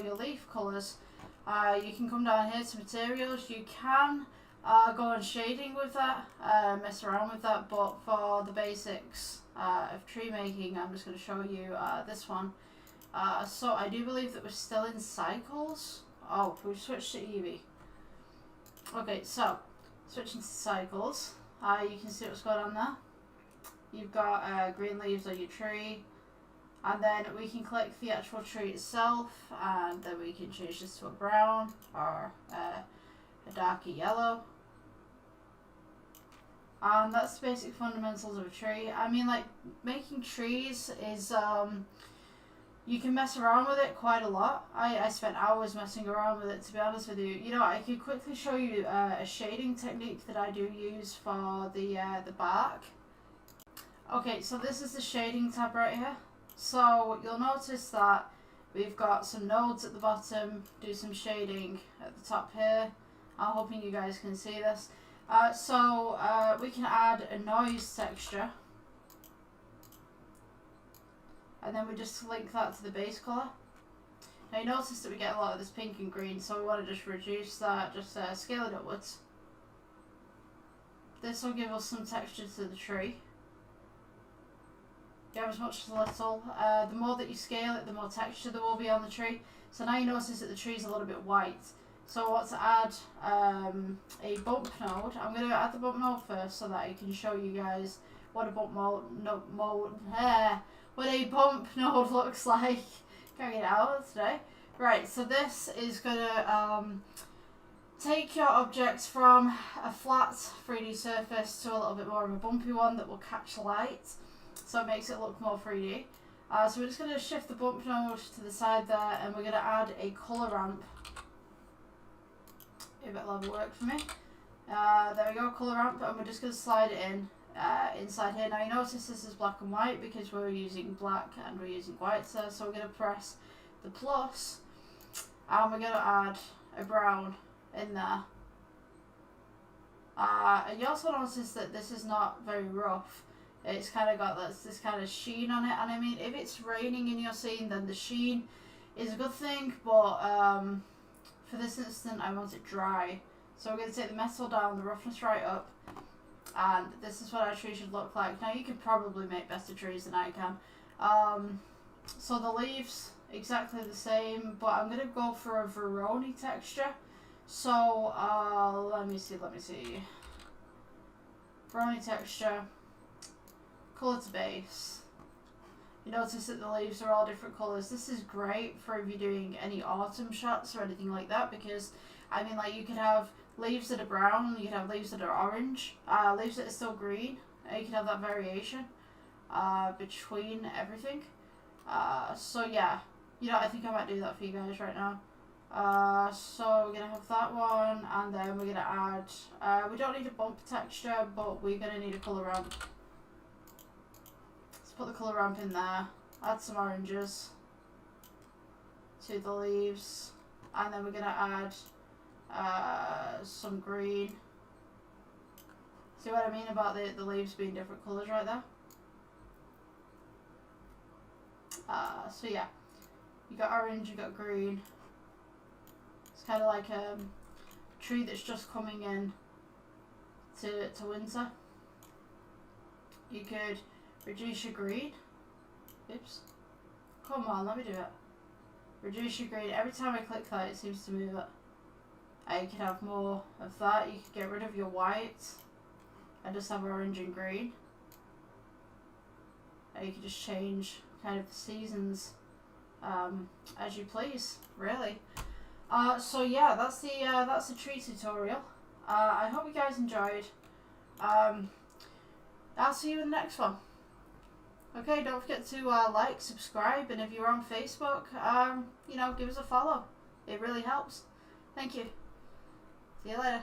your leaf colours, you can come down here to materials. You can go on shading with that, mess around with that, but for the basics of tree making, I'm just going to show you this one. So I do believe that we're still in cycles. Oh, we've switched to Eevee. Okay, so switching to cycles, you can see what's going on there. You've got green leaves on your tree, and then we can click the actual tree itself, and then we can change this to a brown or a darker yellow. And that's the basic fundamentals of a tree. I mean, like, making trees is, you can mess around with it quite a lot. I spent hours messing around with it, to be honest with you. You know, I could quickly show you a shading technique that I do use for the bark. Okay, so this is the shading tab right here. So you'll notice that we've got some nodes at the bottom, do some shading at the top here. I'm hoping you guys can see this. So we can add a noise texture, and then we just link that to the base colour. Now you notice that we get a lot of this pink and green, so we want to just reduce that, just scale it upwards. This will give us some texture to the tree. You have as much as little. The more that you scale it, the more texture there will be on the tree. So now you notice that the tree is a little bit white. So I want to add a bump node. I'm going to add the bump node first so that I can show you guys what a bump node looks like. Can't get it out today. Right, so this is going to take your object from a flat 3D surface to a little bit more of a bumpy one that will catch light. So it makes it look more 3D. So we're just going to shift the bump node to the side there, and we're going to add a colour ramp. If it'll ever work for me. There we go, colour ramp, and we're just going to slide it in inside here. Now you notice this is black and white because we're using black and we're using white, so we're going to press the plus, and we're going to add a brown in there. And you also notice that this is not very rough. It's kind of got this kind of sheen on it, and I mean, if it's raining in your scene, then the sheen is a good thing, but for this instant I want it dry. So we're going to take the metal down, the roughness right up, and this is what our tree should look like. Now you could probably make better trees than I can. So the leaves, exactly the same, but I'm going to go for a Veroni texture. So let me see. Veroni texture, colour to base. You notice that the leaves are all different colours. This is great for if you're doing any autumn shots or anything like that, because I mean, like, you could have leaves that are brown, you could have leaves that are orange, leaves that are still green, and you can have that variation between everything. So yeah, you know, I think I might do that for you guys right now. So we're going to have that one, and then we're going to add, we don't need a bump texture, but we're going to need a colour ramp. Put the colour ramp in there, add some oranges to the leaves, and then we're going to add some green. See what I mean about the leaves being different colours right there? So yeah, you got orange, you got green. It's kind of like a tree that's just coming in to winter. You could reduce your green. Oops. Come on, let me do it. Reduce your green. Every time I click that, it seems to move it. You can have more of that. You can get rid of your white and just have orange and green. You can just change kind of the seasons as you please, really. So yeah, that's the tree tutorial. I hope you guys enjoyed. I'll see you in the next one. Okay, don't forget to like, subscribe, and if you're on Facebook, you know, give us a follow. It really helps. Thank you. See you later.